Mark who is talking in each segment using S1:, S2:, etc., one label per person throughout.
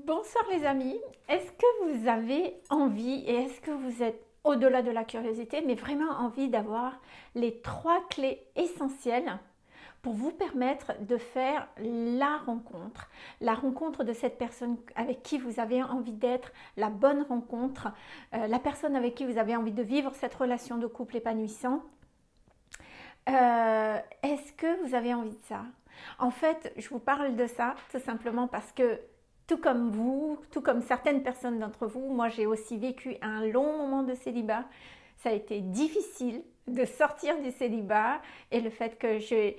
S1: Bonsoir les amis, est-ce que vous avez envie et est-ce que vous êtes au-delà de la curiosité, mais vraiment envie d'avoir les 3 clés essentielles pour vous permettre de faire la rencontre de cette personne avec qui vous avez envie d'être, la bonne rencontre, la personne avec qui vous avez envie de vivre cette relation de couple épanouissante. Est-ce que vous avez envie de ça? En fait, je vous parle de ça tout simplement parce que tout comme vous, tout comme certaines personnes d'entre vous, moi j'ai aussi vécu un long moment de célibat. Ça a été difficile de sortir du célibat et le fait que j'ai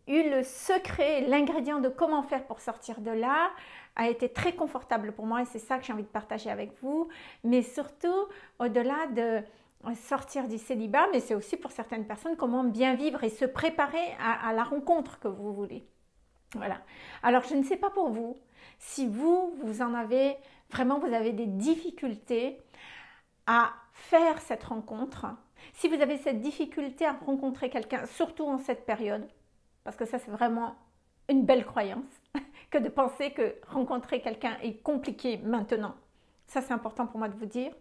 S1: eu le secret, l'ingrédient de comment faire pour sortir de là a été très confortable pour moi et c'est ça que j'ai envie de partager avec vous. Mais surtout, au-delà de sortir du célibat, mais c'est aussi pour certaines personnes comment bien vivre et se préparer à la rencontre que vous voulez. Voilà. Alors, je ne sais pas pour vous, si vous en avez, vraiment, vous avez des difficultés à faire cette rencontre, si vous avez cette difficulté à rencontrer quelqu'un, surtout en cette période, parce que ça, c'est vraiment une belle croyance, que de penser que rencontrer quelqu'un est compliqué maintenant. Ça, c'est important pour moi de vous dire.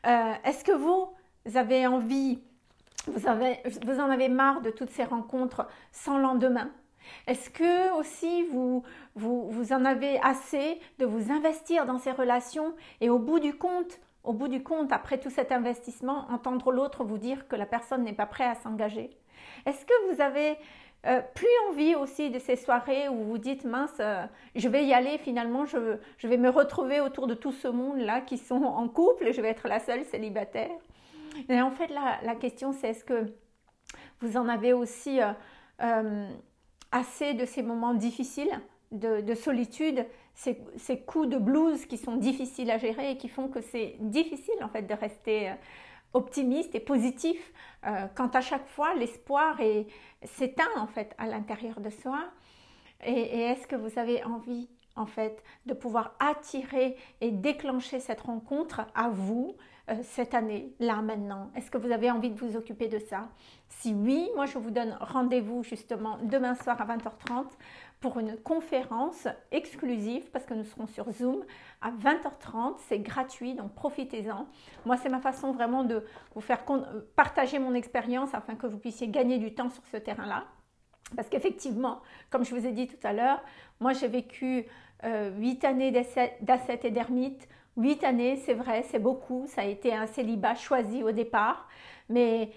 S1: Est-ce que vous avez envie, vous en avez marre de toutes ces rencontres sans lendemain? Est-ce que aussi vous en avez assez de vous investir dans ces relations et au bout du compte, après tout cet investissement, entendre l'autre vous dire que la personne n'est pas prête à s'engager? Est-ce que vous avez plus envie aussi de ces soirées où vous dites mince, je vais y aller finalement, je vais me retrouver autour de tout ce monde-là qui sont en couple et je vais être la seule célibataire? Et en fait, la question c'est est-ce que vous en avez aussi assez de ces moments difficiles de solitude, ces coups de blues qui sont difficiles à gérer et qui font que c'est difficile en fait de rester optimiste et positif quand à chaque fois l'espoir s'éteint en fait à l'intérieur de soi. Et est-ce que vous avez envie en fait de pouvoir attirer et déclencher cette rencontre à vous cette année, là maintenant? Est-ce que vous avez envie de vous occuper de ça? Si oui, moi je vous donne rendez-vous justement demain soir à 20h30 pour une conférence exclusive parce que nous serons sur Zoom à 20h30, c'est gratuit donc profitez-en. Moi c'est ma façon vraiment de vous faire partager mon expérience afin que vous puissiez gagner du temps sur ce terrain-là. Parce qu'effectivement, comme je vous ai dit tout à l'heure, moi j'ai vécu 8 années d'ascète et d'ermite. 8 années, c'est vrai, c'est beaucoup. Ça a été un célibat choisi au départ. Mais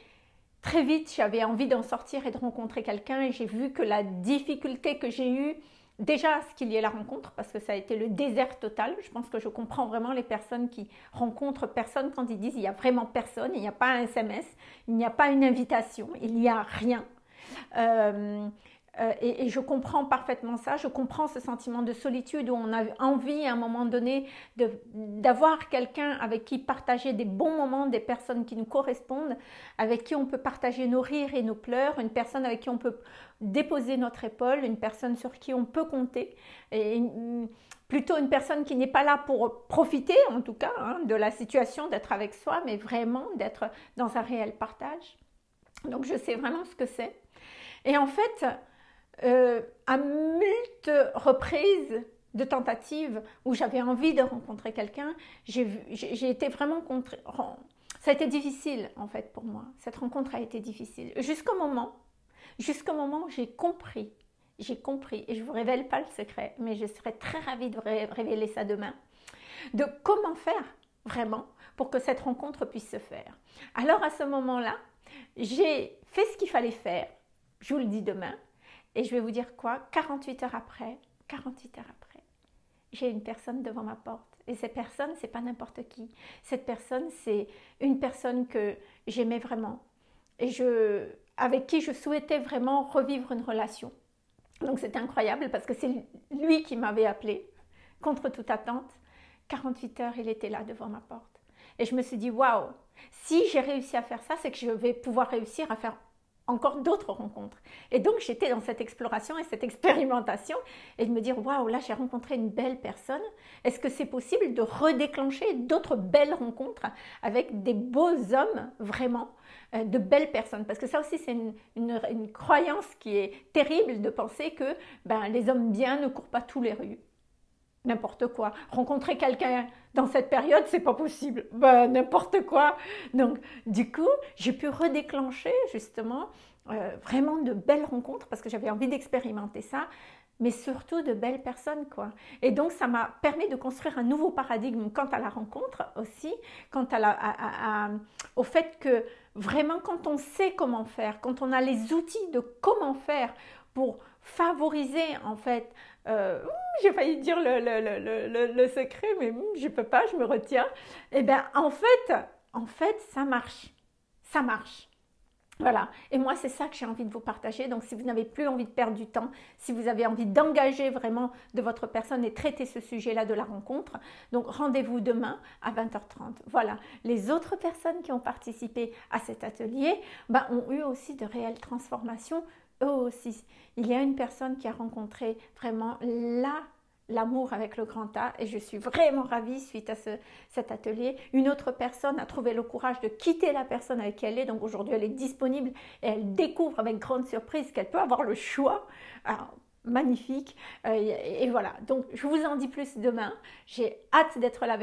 S1: très vite, j'avais envie d'en sortir et de rencontrer quelqu'un. Et j'ai vu que la difficulté que j'ai eue, déjà ce qu'il y ait la rencontre, parce que ça a été le désert total. Je pense que je comprends vraiment les personnes qui rencontrent personne quand ils disent il n'y a vraiment personne, il n'y a pas un SMS, il n'y a pas une invitation, il n'y a rien. Et je comprends parfaitement ça, je comprends ce sentiment de solitude où on a envie à un moment donné d'avoir quelqu'un avec qui partager des bons moments, des personnes qui nous correspondent, avec qui on peut partager nos rires et nos pleurs, une personne avec qui on peut déposer notre épaule, une personne sur qui on peut compter, et plutôt une personne qui n'est pas là pour profiter en tout cas de la situation, d'être avec soi, mais vraiment d'être dans un réel partage. Donc je sais vraiment ce que c'est. Et en fait, à moult reprises de tentatives où j'avais envie de rencontrer quelqu'un, j'ai été vraiment ça a été difficile en fait pour moi. Cette rencontre a été difficile jusqu'au moment où j'ai compris, et je ne vous révèle pas le secret, mais je serais très ravie de révéler ça demain, de comment faire vraiment pour que cette rencontre puisse se faire. Alors à ce moment-là, j'ai fait ce qu'il fallait faire, je vous le dis demain, et je vais vous dire quoi, 48 heures après, j'ai une personne devant ma porte. Et cette personne, c'est pas n'importe qui. Cette personne, c'est une personne que j'aimais vraiment et avec qui je souhaitais vraiment revivre une relation. Donc c'est incroyable parce que c'est lui qui m'avait appelé contre toute attente. 48 heures, il était là devant ma porte. Et je me suis dit, waouh, si j'ai réussi à faire ça, c'est que je vais pouvoir réussir à faire encore d'autres rencontres. Et donc j'étais dans cette exploration et cette expérimentation et de me dire waouh, là j'ai rencontré une belle personne. Est-ce que c'est possible de redéclencher d'autres belles rencontres avec des beaux hommes vraiment de belles personnes. Parce que ça aussi, c'est une croyance qui est terrible de penser que ben, les hommes bien ne courent pas tous les rues. N'importe quoi. Rencontrer quelqu'un dans cette période, c'est pas possible. Ben, n'importe quoi. Donc, du coup, j'ai pu redéclencher justement vraiment de belles rencontres parce que j'avais envie d'expérimenter ça, mais surtout de belles personnes, quoi. Et donc, ça m'a permis de construire un nouveau paradigme quant à la rencontre aussi, quant au fait que vraiment, quand on sait comment faire, quand on a les outils de comment faire pour favoriser, en fait, j'ai failli dire le secret, mais je ne peux pas, je me retiens. Eh bien, en fait, ça marche. Ça marche. Voilà, et moi c'est ça que j'ai envie de vous partager. Donc si vous n'avez plus envie de perdre du temps, si vous avez envie d'engager vraiment de votre personne et traiter ce sujet-là de la rencontre, donc rendez-vous demain à 20h30. Voilà, les autres personnes qui ont participé à cet atelier ben, ont eu aussi de réelles transformations, eux aussi. Il y a une personne qui a rencontré vraiment l'amour avec le grand A et je suis vraiment ravie suite à cet atelier. Une autre personne a trouvé le courage de quitter la personne avec qui elle est, donc aujourd'hui elle est disponible et elle découvre avec grande surprise qu'elle peut avoir le choix. Alors, magnifique et voilà, donc je vous en dis plus demain, j'ai hâte d'être là avec vous.